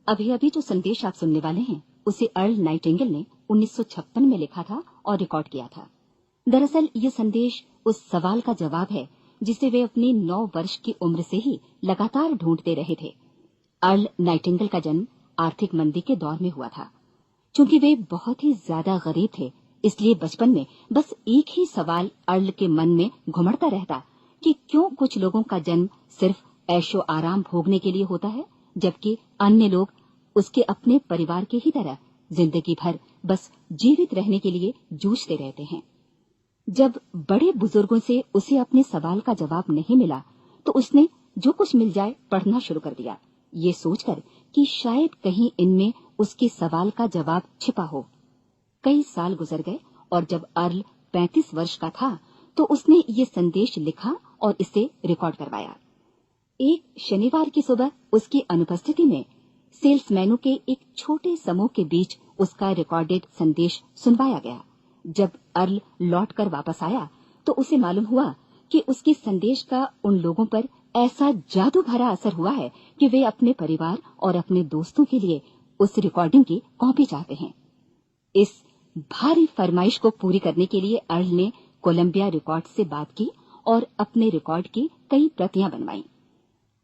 अभी अभी जो संदेश आप सुनने वाले हैं उसे अर्ल नाइटिंगेल ने 1956 में लिखा था और रिकॉर्ड किया था। दरअसल ये संदेश उस सवाल का जवाब है जिसे वे अपनी 9 वर्ष की उम्र से ही लगातार ढूंढते रहे थे। अर्ल नाइटिंगेल का जन्म आर्थिक मंदी के दौर में हुआ था। चूंकि वे बहुत ही ज्यादा गरीब थे, इसलिए बचपन में बस एक ही सवाल अर्ल के मन में घुमड़ता रहता कि क्यों कुछ लोगों का जन्म सिर्फ ऐशो आराम भोगने के लिए होता है, जबकि अन्य लोग उसके अपने परिवार के ही तरह जिंदगी भर बस जीवित रहने के लिए जूझते रहते हैं। जब बड़े बुजुर्गों से उसे अपने सवाल का जवाब नहीं मिला, तो उसने जो कुछ मिल जाए पढ़ना शुरू कर दिया, ये सोचकर कि शायद कहीं इनमें उसके सवाल का जवाब छिपा हो। कई साल गुजर गए और जब अर्ल 35 वर्ष का था तो उसने ये संदेश लिखा और इसे रिकॉर्ड करवाया। एक शनिवार की सुबह उसकी अनुपस्थिति में सेल्समैनों के एक छोटे समूह के बीच उसका रिकॉर्डेड संदेश सुनवाया गया। जब अर्ल लौटकर वापस आया तो उसे मालूम हुआ कि उसके संदेश का उन लोगों पर ऐसा जादू भरा असर हुआ है कि वे अपने परिवार और अपने दोस्तों के लिए उस रिकॉर्डिंग की कॉपी चाहते हैं। इस भारी फरमाइश को पूरी करने के लिए अर्ल ने कोलंबिया रिकॉर्ड से बात की और अपने रिकॉर्ड की कई प्रतियां बनवाई।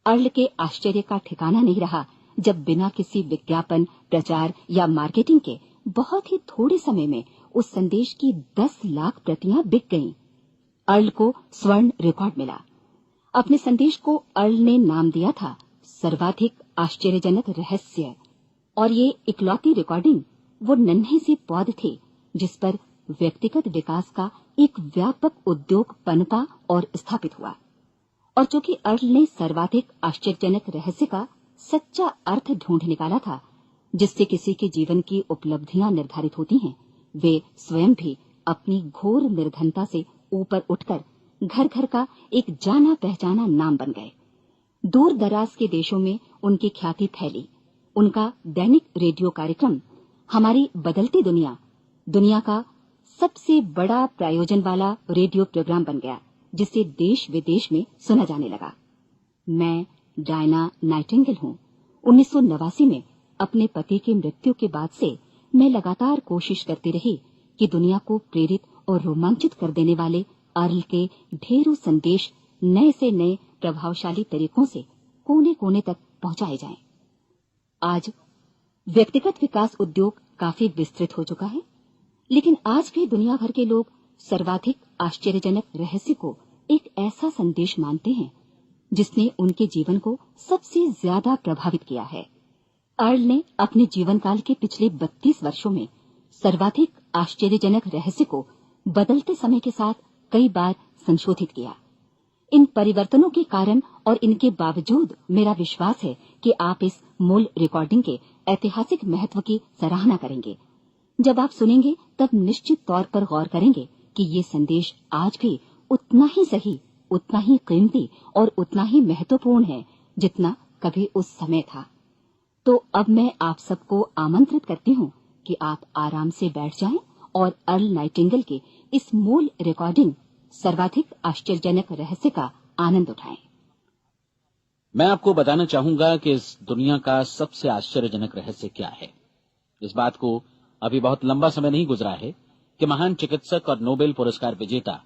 अर्ल के आश्चर्य का ठिकाना नहीं रहा जब बिना किसी विज्ञापन, प्रचार या मार्केटिंग के बहुत ही थोड़े समय में उस संदेश की 10 लाख प्रतियां बिक गईं। अर्ल को स्वर्ण रिकॉर्ड मिला। अपने संदेश को अर्ल ने नाम दिया था सर्वाधिक आश्चर्यजनक रहस्य, और ये इकलौती रिकॉर्डिंग वो नन्हे सी पौध थी जिस पर व्यक्तिगत विकास का एक व्यापक उद्योग पनपा और स्थापित हुआ। और चूंकि अर्ल ने सर्वाधिक आश्चर्यजनक रहस्य का सच्चा अर्थ ढूंढ निकाला था, जिससे किसी के जीवन की उपलब्धियां निर्धारित होती हैं, वे स्वयं भी अपनी घोर निर्धनता से ऊपर उठकर घर घर का एक जाना पहचाना नाम बन गए। दूर दराज के देशों में उनकी ख्याति फैली। उनका दैनिक रेडियो कार्यक्रम हमारी बदलती दुनिया का सबसे बड़ा प्रायोजन वाला रेडियो प्रोग्राम बन गया, जिसे देश विदेश में सुना जाने लगा। मैं डायना नाइटिंगेल हूँ। 1989 में अपने पति की मृत्यु के बाद से मैं लगातार कोशिश करती रही कि दुनिया को प्रेरित और रोमांचित कर देने वाले अर्ल के ढेरों संदेश नए से नए प्रभावशाली तरीकों से कोने कोने तक पहुंचाए जाएं। आज व्यक्तिगत विकास उद्योग काफी विस्तृत हो चुका है, लेकिन आज भी दुनिया भर के लोग सर्वाधिक आश्चर्यजनक रहस्य को एक ऐसा संदेश मानते हैं जिसने उनके जीवन को सबसे ज्यादा प्रभावित किया है। अर्ल ने अपने जीवन काल के पिछले 32 वर्षों में सर्वाधिक आश्चर्यजनक रहस्य को बदलते समय के साथ कई बार संशोधित किया। इन परिवर्तनों के कारण और इनके बावजूद मेरा विश्वास है कि आप इस मूल रिकॉर्डिंग के ऐतिहासिक महत्व की सराहना करेंगे। जब आप सुनेंगे तब निश्चित तौर पर गौर करेंगे कि ये संदेश आज भी उतना ही सही, उतना ही कीमती और उतना ही महत्वपूर्ण है जितना कभी उस समय था। तो अब मैं आप सबको आमंत्रित करती हूँ कि आप आराम से बैठ जाएं और अर्ल नाइटिंगेल के इस मूल रिकॉर्डिंग सर्वाधिक आश्चर्यजनक रहस्य का आनंद उठाएं। मैं आपको बताना चाहूंगा कि इस दुनिया का सबसे आश्चर्यजनक रहस्य क्या है। इस बात को अभी बहुत लंबा समय नहीं गुजरा है कि महान चिकित्सक और नोबेल पुरस्कार विजेता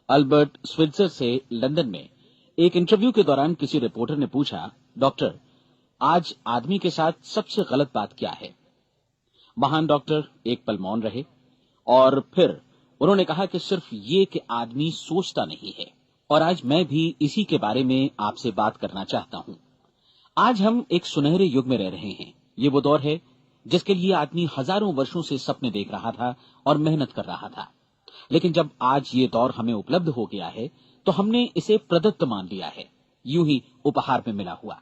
अल्बर्ट स्विट्जर से लंदन में एक इंटरव्यू के दौरान किसी रिपोर्टर ने पूछा, डॉक्टर, आज आदमी के साथ सबसे गलत बात क्या है? महान डॉक्टर एक पल मौन रहे और फिर उन्होंने कहा कि सिर्फ ये कि आदमी सोचता नहीं है। और आज मैं भी इसी के बारे में आपसे बात करना चाहता हूं। आज हम एक सुनहरे युग में रह रहे हैं। ये वो दौर है जिसके लिए आदमी हजारों वर्षों से सपने देख रहा था और मेहनत कर रहा था। लेकिन जब आज ये दौर हमें उपलब्ध हो गया है तो हमने इसे प्रदत्त मान लिया है, यूं ही उपहार में मिला हुआ।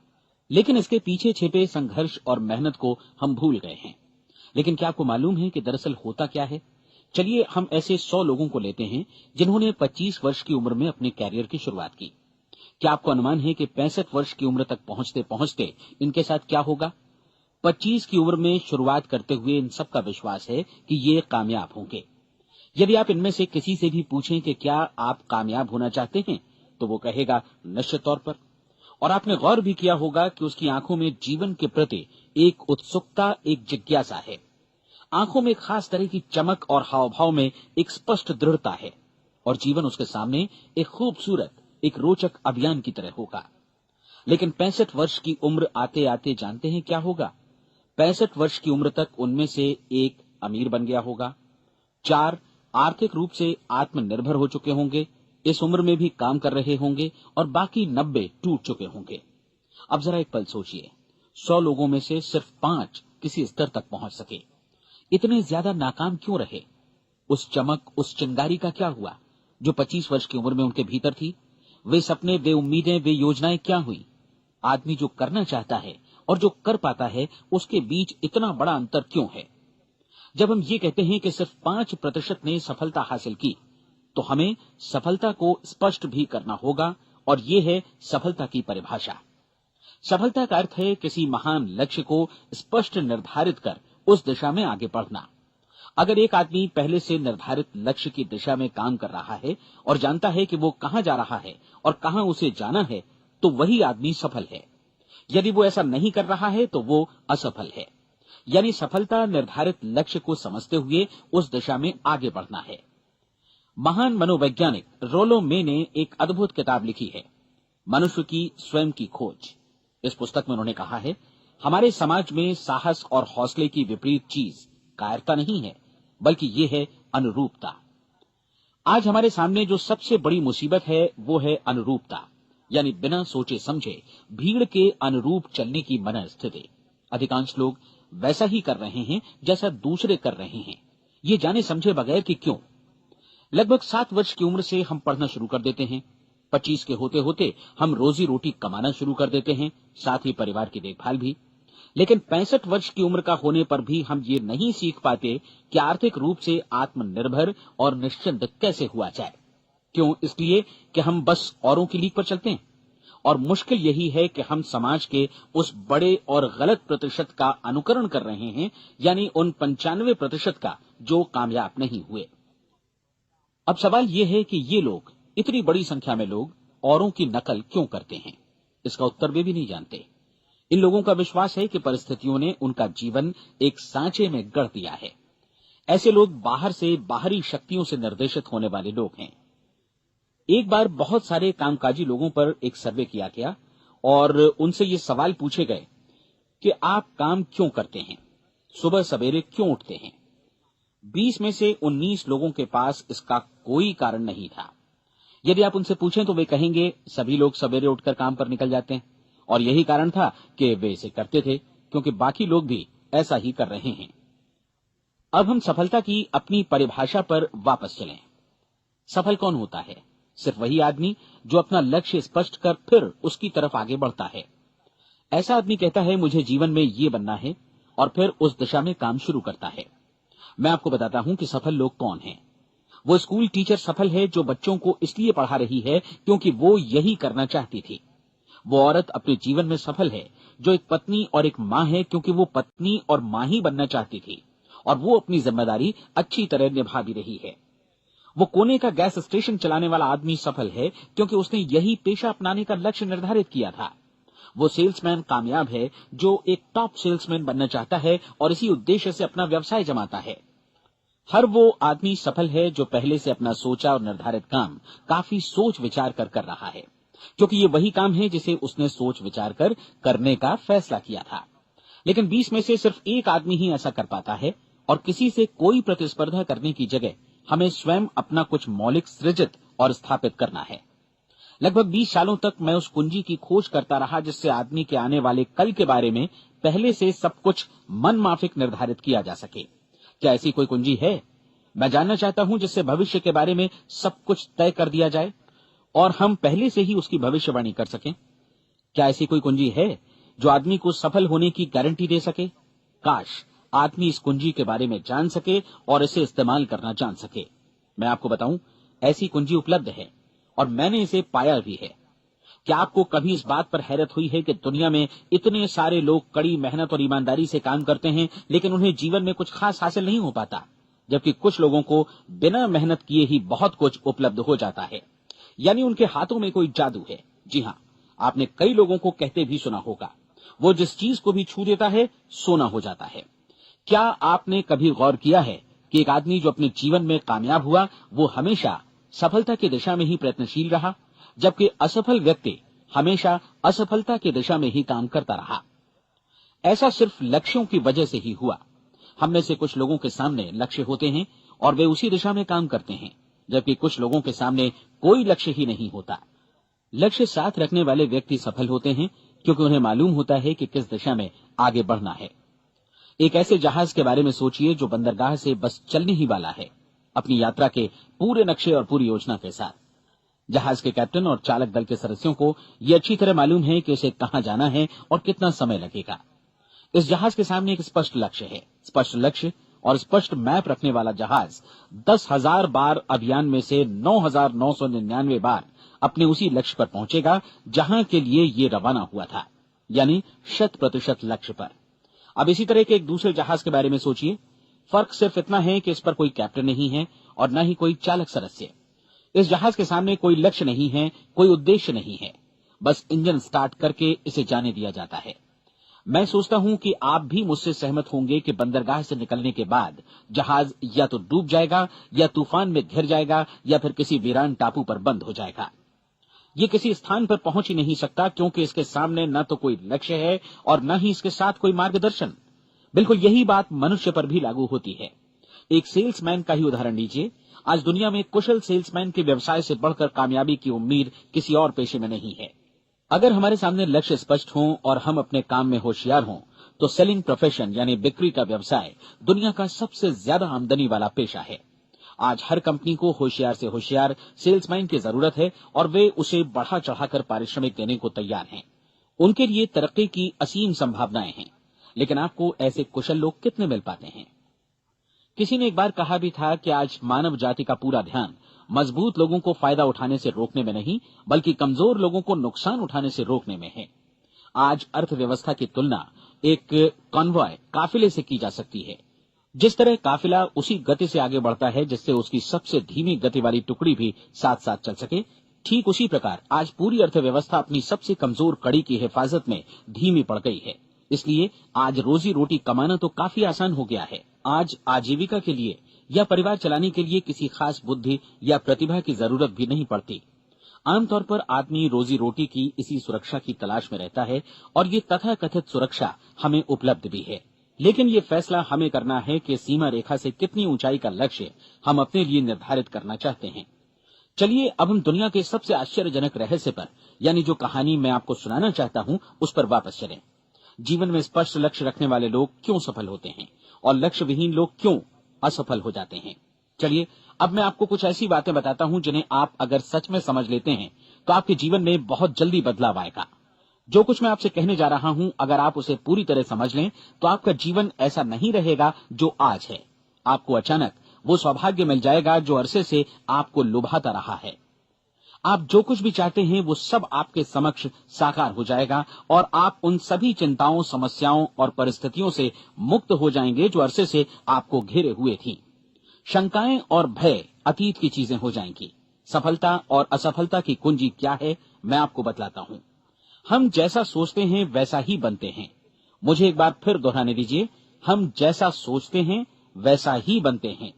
लेकिन इसके पीछे छिपे संघर्ष और मेहनत को हम भूल गए हैं। लेकिन क्या आपको मालूम है कि दरअसल होता क्या है? चलिए हम ऐसे 100 लोगों को लेते हैं जिन्होंने 25 वर्ष की उम्र में अपने कैरियर की शुरुआत की। क्या आपको अनुमान है कि 65 वर्ष की उम्र तक पहुंचते पहुंचते इनके साथ क्या होगा? 25 की उम्र में शुरुआत करते हुए इन सबका विश्वास है कि ये कामयाब होंगे। यदि आप इनमें से किसी से भी पूछें कि क्या आप कामयाब होना चाहते हैं, तो वो कहेगा निश्चित तौर पर। और आपने गौर भी किया होगा कि उसकी आंखों में जीवन के प्रति एक उत्सुकता, एक जिज्ञासा है। आंखों में एक खास तरह की चमक और हाव भाव में एक स्पष्ट दृढ़ता है और जीवन उसके सामने एक खूबसूरत, एक रोचक अभियान की तरह होगा। लेकिन 65 वर्ष की उम्र आते आते जानते हैं क्या होगा? 65 वर्ष की उम्र तक उनमें से एक अमीर बन गया होगा, 4 आर्थिक रूप से आत्मनिर्भर हो चुके होंगे, इस उम्र में भी काम कर रहे होंगे और बाकी 90 टूट चुके होंगे। अब जरा एक पल सोचिए, 100 लोगों में से सिर्फ 5 किसी स्तर तक पहुंच सके। इतने ज्यादा नाकाम क्यों रहे? उस चमक, उस चिंगारी का क्या हुआ जो 25 वर्ष की उम्र में उनके भीतर थी? वे सपने, वे उम्मीदें, वे योजनाएं क्या हुई? आदमी जो करना चाहता है और जो कर पाता है, उसके बीच इतना बड़ा अंतर क्यों है? जब हम ये कहते हैं कि सिर्फ 5% ने सफलता हासिल की, तो हमें सफलता को स्पष्ट भी करना होगा, और ये है सफलता की परिभाषा। सफलता का अर्थ है किसी महान लक्ष्य को स्पष्ट निर्धारित कर उस दिशा में आगे बढ़ना। अगर एक आदमी पहले से निर्धारित लक्ष्य की दिशा में काम कर रहा है और जानता है कि वो कहां जा रहा है और कहां उसे जाना है, तो वही आदमी सफल है। यदि वो ऐसा नहीं कर रहा है तो वो असफल है। यानी सफलता निर्धारित लक्ष्य को समझते हुए उस दिशा में आगे बढ़ना है। महान मनोवैज्ञानिक रोलो मे ने एक अद्भुत किताब लिखी है, मनुष्य की स्वयं की खोज। इस पुस्तक में उन्होंने कहा है, हमारे समाज में साहस और हौसले की विपरीत चीज कायरता नहीं है, बल्कि ये है अनुरूपता। आज हमारे सामने जो सबसे बड़ी मुसीबत है वो है अनुरूपता, यानी बिना सोचे समझे भीड़ के अनुरूप चलने की मनस्थिति। अधिकांश लोग वैसा ही कर रहे हैं जैसा दूसरे कर रहे हैं, ये जाने समझे बगैर कि क्यों। लगभग 7 वर्ष की उम्र से हम पढ़ना शुरू कर देते हैं, 25 के होते होते हम रोजी रोटी कमाना शुरू कर देते हैं, साथ ही परिवार की देखभाल भी। लेकिन 65 वर्ष की उम्र का होने पर भी हम ये नहीं सीख पाते कि आर्थिक रूप से आत्मनिर्भर और निश्चिंत कैसे हुआ जाए। क्यों? इसलिए कि हम बस औरों की लीक पर चलते हैं। और मुश्किल यही है कि हम समाज के उस बड़े और गलत प्रतिशत का अनुकरण कर रहे हैं, यानी उन 95% का जो कामयाब नहीं हुए। अब सवाल यह है कि ये लोग, इतनी बड़ी संख्या में लोग, औरों की नकल क्यों करते हैं? इसका उत्तर वे भी नहीं जानते। इन लोगों का विश्वास है कि परिस्थितियों ने उनका जीवन एक सांचे में गढ़ दिया है। ऐसे लोग बाहर से, बाहरी शक्तियों से निर्देशित होने वाले लोग हैं। एक बार बहुत सारे कामकाजी लोगों पर एक सर्वे किया गया और उनसे ये सवाल पूछे गए कि आप काम क्यों करते हैं, सुबह सवेरे क्यों उठते हैं? 20 में से 19 लोगों के पास इसका कोई कारण नहीं था। यदि आप उनसे पूछें तो वे कहेंगे सभी लोग सवेरे उठकर काम पर निकल जाते हैं, और यही कारण था कि वे इसे करते थे क्योंकि बाकी लोग भी ऐसा ही कर रहे हैं। अब हम सफलता की अपनी परिभाषा पर वापस चलें। सफल कौन होता है? सिर्फ वही आदमी जो अपना लक्ष्य स्पष्ट कर फिर उसकी तरफ आगे बढ़ता है। ऐसा आदमी कहता है मुझे जीवन में ये बनना है, और फिर उस दिशा में काम शुरू करता है। मैं आपको बताता हूं कि सफल लोग कौन हैं। वो स्कूल टीचर सफल है जो बच्चों को इसलिए पढ़ा रही है क्योंकि वो यही करना चाहती थी। वो औरत अपने जीवन में सफल है जो एक पत्नी और एक मां है क्योंकि वो पत्नी और मां ही बनना चाहती थी, और वो अपनी जिम्मेदारी अच्छी तरह निभा भी रही है। वो कोने का गैस स्टेशन चलाने वाला आदमी सफल है क्योंकि उसने यही पेशा अपनाने का लक्ष्य निर्धारित किया था। वो सेल्समैन कामयाब है जो एक टॉप सेल्समैन बनना चाहता है और इसी उद्देश्य से अपना व्यवसाय जमाता है। हर वो आदमी सफल है जो पहले से अपना सोचा और निर्धारित काम काफी सोच विचार कर रहा है, क्योंकि ये वही काम है जिसे उसने सोच विचार कर करने का फैसला किया था। लेकिन 20 में से सिर्फ एक आदमी ही ऐसा कर पाता है, और किसी से कोई प्रतिस्पर्धा करने की जगह हमें स्वयं अपना कुछ मौलिक सृजित और स्थापित करना है। लगभग 20 सालों तक मैं उस कुंजी की खोज करता रहा जिससे आदमी के आने वाले कल के बारे में पहले से सब कुछ मन माफिक निर्धारित किया जा सके। क्या ऐसी कोई कुंजी है? मैं जानना चाहता हूं जिससे भविष्य के बारे में सब कुछ तय कर दिया जाए और हम पहले से ही उसकी भविष्यवाणी कर सकें। क्या ऐसी कोई कुंजी है जो आदमी को सफल होने की गारंटी दे सके? काश आदमी इस कुंजी के बारे में जान सके और इसे इस्तेमाल करना जान सके। मैं आपको बताऊं, ऐसी कुंजी उपलब्ध है और मैंने इसे पाया भी है। क्या आपको कभी इस बात पर हैरत हुई है कि दुनिया में इतने सारे लोग कड़ी मेहनत और ईमानदारी से काम करते हैं, लेकिन उन्हें जीवन में कुछ खास हासिल नहीं हो पाता, जबकि कुछ लोगों को बिना मेहनत किए ही बहुत कुछ उपलब्ध हो जाता है। यानी उनके हाथों में कोई जादू है। जी हां, आपने कई लोगों को कहते भी सुना होगा, वो जिस चीज को भी छू देता है सोना हो जाता है। क्या आपने कभी गौर किया है कि एक आदमी जो अपने जीवन में कामयाब हुआ वो हमेशा सफलता की दिशा में ही प्रयत्नशील रहा, जबकि असफल व्यक्ति हमेशा असफलता की दिशा में ही काम करता रहा। ऐसा सिर्फ लक्ष्यों की वजह से ही हुआ। हम में से कुछ लोगों के सामने लक्ष्य होते हैं और वे उसी दिशा में काम करते हैं, जबकि कुछ लोगों के सामने कोई लक्ष्य ही नहीं होता। लक्ष्य साथ रखने वाले व्यक्ति सफल होते हैं क्योंकि उन्हें मालूम होता है कि किस दिशा में आगे बढ़ना है। एक ऐसे जहाज के बारे में सोचिए जो बंदरगाह से बस चलने ही वाला है, अपनी यात्रा के पूरे नक्शे और पूरी योजना के साथ। जहाज के कैप्टन और चालक दल के सदस्यों को यह अच्छी तरह मालूम है कि उसे कहां जाना है और कितना समय लगेगा। इस जहाज के सामने एक स्पष्ट लक्ष्य है। स्पष्ट लक्ष्य और स्पष्ट मैप रखने वाला जहाज 10,000 बार अभियान में से 9,999 बार अपने उसी लक्ष्य पर पहुंचेगा जहां के लिए ये रवाना हुआ था, यानी 100% लक्ष्य पर। अब इसी तरह के एक दूसरे जहाज के बारे में सोचिए। फर्क सिर्फ इतना है कि इस पर कोई कैप्टन नहीं है और न ही कोई चालक सदस्य। इस जहाज के सामने कोई लक्ष्य नहीं है, कोई उद्देश्य नहीं है, बस इंजन स्टार्ट करके इसे जाने दिया जाता है। मैं सोचता हूं कि आप भी मुझसे सहमत होंगे कि बंदरगाह से निकलने के बाद जहाज या तो डूब जाएगा या तूफान में घिर जाएगा या फिर किसी वीरान टापू पर बंद हो जाएगा। ये किसी स्थान पर पहुंच ही नहीं सकता क्योंकि इसके सामने न तो कोई लक्ष्य है और न ही इसके साथ कोई मार्गदर्शन। बिल्कुल यही बात मनुष्य पर भी लागू होती है। एक सेल्समैन का ही उदाहरण लीजिए। आज दुनिया में कुशल सेल्समैन के व्यवसाय से बढ़कर कामयाबी की उम्मीद किसी और पेशे में नहीं है। अगर हमारे सामने लक्ष्य स्पष्ट हों और हम अपने काम में होशियार हों तो सेलिंग प्रोफेशन यानी बिक्री का व्यवसाय दुनिया का सबसे ज्यादा आमदनी वाला पेशा है। आज हर कंपनी को होशियार से होशियार सेल्समैन की जरूरत है और वे उसे बढ़ा चढ़ाकर पारिश्रमिक देने को तैयार हैं। उनके लिए तरक्की की असीम संभावनाएं हैं, लेकिन आपको ऐसे कुशल लोग कितने मिल पाते हैं? किसी ने एक बार कहा भी था कि आज मानव जाति का पूरा ध्यान मजबूत लोगों को फायदा उठाने से रोकने में नहीं, बल्कि कमजोर लोगों को नुकसान उठाने से रोकने में है। आज अर्थव्यवस्था की तुलना एक कॉन्वॉय काफिले से की जा सकती है। जिस तरह काफिला उसी गति से आगे बढ़ता है जिससे उसकी सबसे धीमी गति वाली टुकड़ी भी साथ साथ चल सके, ठीक उसी प्रकार आज पूरी अर्थव्यवस्था अपनी सबसे कमजोर कड़ी की हिफाजत में धीमी पड़ गई है। इसलिए आज रोजी रोटी कमाना तो काफी आसान हो गया है। आज आजीविका के लिए या परिवार चलाने के लिए किसी खास बुद्धि या प्रतिभा की जरूरत भी नहीं पड़ती। आमतौर पर आदमी रोजी रोटी की इसी सुरक्षा की तलाश में रहता है और ये तथाकथित सुरक्षा हमें उपलब्ध भी है। लेकिन ये फैसला हमें करना है कि सीमा रेखा से कितनी ऊंचाई का लक्ष्य हम अपने लिए निर्धारित करना चाहते हैं। चलिए अब हम दुनिया के सबसे आश्चर्यजनक रहस्य पर, यानी जो कहानी मैं आपको सुनाना चाहता हूं, उस पर वापस चलें। जीवन में स्पष्ट लक्ष्य रखने वाले लोग क्यों सफल होते हैं और लक्ष्य विहीन लोग क्यों असफल हो जाते हैं? चलिए अब मैं आपको कुछ ऐसी बातें बताता हूं जिन्हें आप अगर सच में समझ लेते हैं तो आपके जीवन में बहुत जल्दी बदलाव आएगा। जो कुछ मैं आपसे कहने जा रहा हूं, अगर आप उसे पूरी तरह समझ लें तो आपका जीवन ऐसा नहीं रहेगा जो आज है। आपको अचानक वो सौभाग्य मिल जाएगा जो अरसे से आपको लुभाता रहा है। आप जो कुछ भी चाहते हैं वो सब आपके समक्ष साकार हो जाएगा और आप उन सभी चिंताओं, समस्याओं और परिस्थितियों से मुक्त हो जाएंगे जो अरसे से आपको घेरे हुए थी। शंकाएं और भय अतीत की चीजें हो जाएंगी। सफलता और असफलता की कुंजी क्या है, मैं आपको बतलाता हूं। हम जैसा सोचते हैं वैसा ही बनते हैं। मुझे एक बार फिर दोहराने दीजिए, हम जैसा सोचते हैं वैसा ही बनते हैं।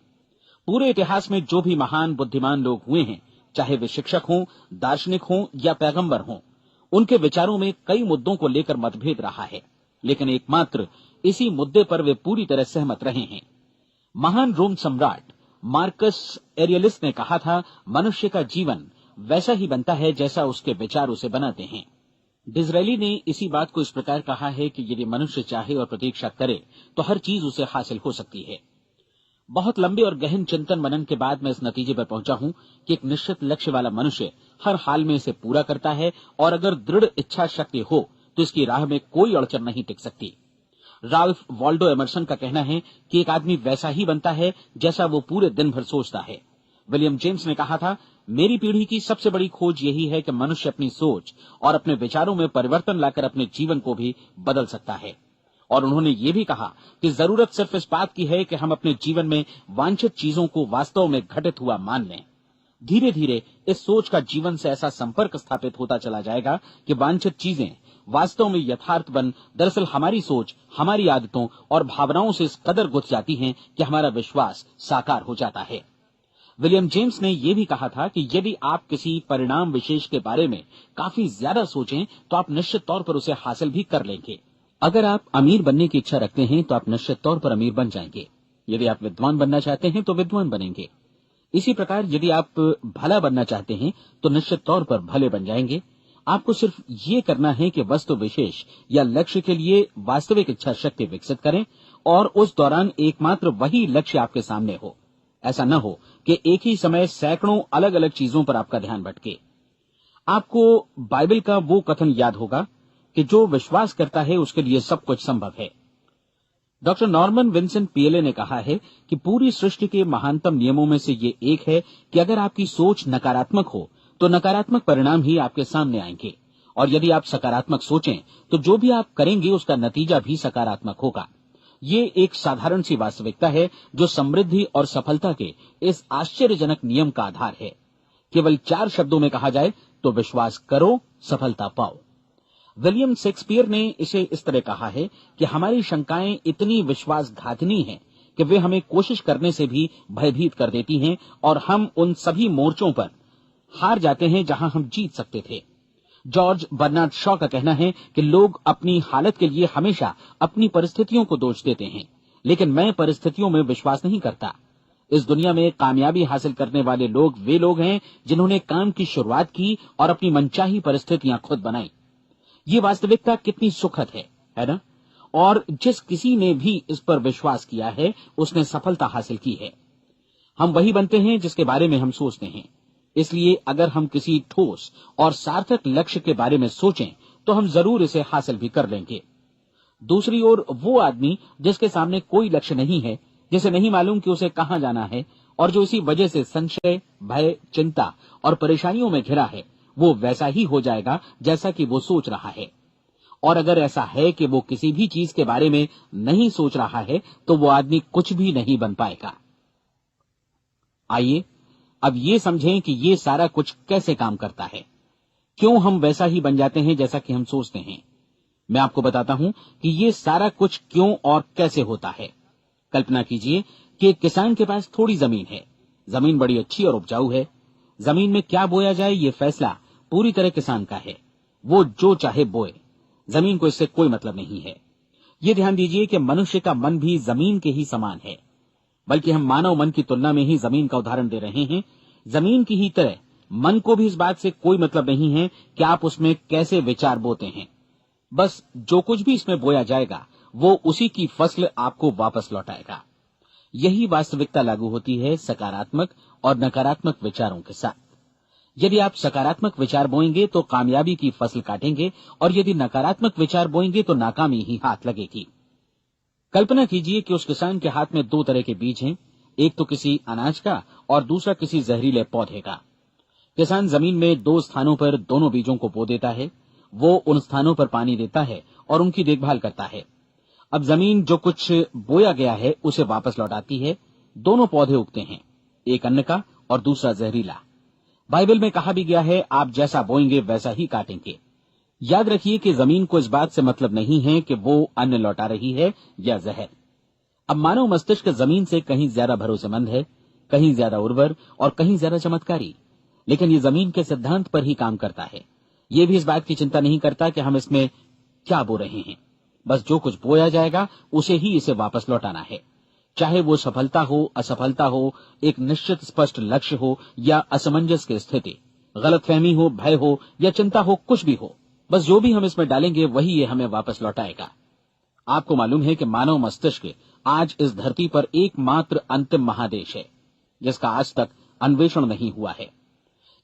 पूरे इतिहास में जो भी महान बुद्धिमान लोग हुए हैं, चाहे वे शिक्षक हों, दार्शनिक हों या पैगंबर हों, उनके विचारों में कई मुद्दों को लेकर मतभेद रहा है, लेकिन एकमात्र इसी मुद्दे पर वे पूरी तरह सहमत रहे हैं। महान रोम सम्राट मार्कस एरियलिस ने कहा था, मनुष्य का जीवन वैसा ही बनता है जैसा उसके विचार उसे बनाते हैं। डिज़रायली ने इसी बात को इस प्रकार कहा है कि यदि मनुष्य चाहे और प्रतीक्षा करे तो हर चीज उसे हासिल हो सकती है। बहुत लंबे और गहन चिंतन मनन के बाद मैं इस नतीजे पर पहुंचा हूं कि एक निश्चित लक्ष्य वाला मनुष्य हर हाल में इसे पूरा करता है और अगर दृढ़ इच्छा शक्ति हो तो इसकी राह में कोई अड़चन नहीं टिक सकती। राल्फ वॉल्डो एमर्सन का कहना है कि एक आदमी वैसा ही बनता है जैसा वो पूरे दिन भर सोचता है। विलियम जेम्स ने कहा था, मेरी पीढ़ी की सबसे बड़ी खोज यही है कि मनुष्य अपनी सोच और अपने विचारों में परिवर्तन लाकर अपने जीवन को भी बदल सकता है। और उन्होंने ये भी कहा कि जरूरत सिर्फ इस बात की है कि हम अपने जीवन में वांछित चीजों को वास्तव में घटित हुआ मान लें। धीरे धीरे इस सोच का जीवन से ऐसा संपर्क स्थापित होता चला जाएगा कि वांछित चीजें वास्तव में यथार्थ बन दरअसल हमारी सोच, हमारी आदतों और भावनाओं से इस कदर गुथ जाती हैं कि हमारा विश्वास साकार हो जाता है। विलियम जेम्स ने यह भी कहा था कि यदि आप किसी परिणाम विशेष के बारे में काफी ज्यादा सोचें तो आप निश्चित तौर पर उसे हासिल भी कर लेंगे। अगर आप अमीर बनने की इच्छा रखते हैं तो आप निश्चित तौर पर अमीर बन जाएंगे। यदि आप विद्वान बनना चाहते हैं तो विद्वान बनेंगे। इसी प्रकार यदि आप भला बनना चाहते हैं तो निश्चित तौर पर भले बन जाएंगे। आपको सिर्फ ये करना है कि वस्तु विशेष या लक्ष्य के लिए वास्तविक इच्छा शक्ति विकसित करें और उस दौरान एकमात्र वही लक्ष्य आपके सामने हो। ऐसा न हो कि एक ही समय सैकड़ों अलग अलग चीजों पर आपका ध्यान भटके। आपको बाइबल का वो कथन याद होगा कि जो विश्वास करता है उसके लिए सब कुछ संभव है। डॉक्टर नॉर्मन विंसेंट पीएले ने कहा है कि पूरी सृष्टि के महानतम नियमों में से ये एक है कि अगर आपकी सोच नकारात्मक हो तो नकारात्मक परिणाम ही आपके सामने आएंगे, और यदि आप सकारात्मक सोचें तो जो भी आप करेंगे उसका नतीजा भी सकारात्मक होगा। ये एक साधारण सी वास्तविकता है जो समृद्धि और सफलता के इस आश्चर्यजनक नियम का आधार है। केवल 4 शब्दों में कहा जाए तो विश्वास करो, सफलता पाओ। विलियम शेक्सपियर ने इसे इस तरह कहा है कि हमारी शंकाएं इतनी विश्वासघातिनी हैं कि वे हमें कोशिश करने से भी भयभीत कर देती हैं और हम उन सभी मोर्चों पर हार जाते हैं जहां हम जीत सकते थे। जॉर्ज बर्नार्ड शॉ का कहना है कि लोग अपनी हालत के लिए हमेशा अपनी परिस्थितियों को दोष देते हैं, लेकिन मैं परिस्थितियों में विश्वास नहीं करता। इस दुनिया में कामयाबी हासिल करने वाले लोग वे लोग हैं जिन्होंने काम की शुरुआत की और अपनी मनचाही परिस्थितियां खुद बनाई। ये वास्तविकता कितनी सुखद है ना? और जिस किसी ने भी इस पर विश्वास किया है उसने सफलता हासिल की है। हम वही बनते हैं जिसके बारे में हम सोचते हैं। इसलिए अगर हम किसी ठोस और सार्थक लक्ष्य के बारे में सोचें तो हम जरूर इसे हासिल भी कर लेंगे। दूसरी ओर वो आदमी जिसके सामने कोई लक्ष्य नहीं है, जिसे नहीं मालूम कि उसे कहां जाना है और जो इसी वजह से संशय, भय, चिंता और परेशानियों में घिरा है, वो वैसा ही हो जाएगा जैसा कि वो सोच रहा है। और अगर ऐसा है कि वो किसी भी चीज के बारे में नहीं सोच रहा है तो वो आदमी कुछ भी नहीं बन पाएगा। आइए अब ये समझें कि ये सारा कुछ कैसे काम करता है, क्यों हम वैसा ही बन जाते हैं जैसा कि हम सोचते हैं। मैं आपको बताता हूं कि ये सारा कुछ क्यों और कैसे होता है। कल्पना कीजिए कि एक किसान के पास थोड़ी जमीन है। जमीन बड़ी अच्छी और उपजाऊ है। जमीन में क्या बोया जाए ये फैसला पूरी तरह किसान का है। वो जो चाहे बोए, जमीन को इससे कोई मतलब नहीं है। ये ध्यान दीजिए कि मनुष्य का मन भी जमीन के ही समान है, बल्कि हम मानव मन की तुलना में ही जमीन का उदाहरण दे रहे हैं। जमीन की ही तरह मन को भी इस बात से कोई मतलब नहीं है कि आप उसमें कैसे विचार बोते हैं। बस जो कुछ भी इसमें बोया जाएगा वो उसी की फसल आपको वापस लौटाएगा। यही वास्तविकता लागू होती है सकारात्मक और नकारात्मक विचारों के साथ। यदि आप सकारात्मक विचार बोएंगे तो कामयाबी की फसल काटेंगे, और यदि नकारात्मक विचार बोएंगे तो नाकामी ही हाथ लगेगी। कल्पना कीजिए कि उस किसान के हाथ में 2 तरह के बीज हैं, एक तो किसी अनाज का और दूसरा किसी जहरीले पौधे का। किसान जमीन में 2 स्थानों पर दोनों बीजों को बो देता है। वो उन स्थानों पर पानी देता है और उनकी देखभाल करता है। अब जमीन जो कुछ बोया गया है उसे वापस लौटाती है। दोनों पौधे उगते हैं, एक अन्न का और दूसरा जहरीला। बाइबल में कहा भी गया है, आप जैसा बोएंगे वैसा ही काटेंगे। याद रखिए कि जमीन को इस बात से मतलब नहीं है कि वो अन्न लौटा रही है या जहर। अब मानव मस्तिष्क जमीन से कहीं ज्यादा भरोसेमंद है, कहीं ज्यादा उर्वर और कहीं ज्यादा चमत्कारी, लेकिन ये जमीन के सिद्धांत पर ही काम करता है। ये भी इस बात की चिंता नहीं करता कि हम इसमें क्या बो रहे हैं। बस जो कुछ बोया जाएगा उसे ही इसे वापस लौटाना है, चाहे वो सफलता हो, असफलता हो, एक निश्चित स्पष्ट लक्ष्य हो या असमंजस की स्थिति, गलतफहमी हो, भय हो या चिंता हो, कुछ भी हो। बस जो भी हम इसमें डालेंगे वही ये हमें वापस लौटाएगा। आपको मालूम है कि मानव मस्तिष्क आज इस धरती पर एकमात्र अंतिम महादेश है जिसका आज तक अन्वेषण नहीं हुआ है।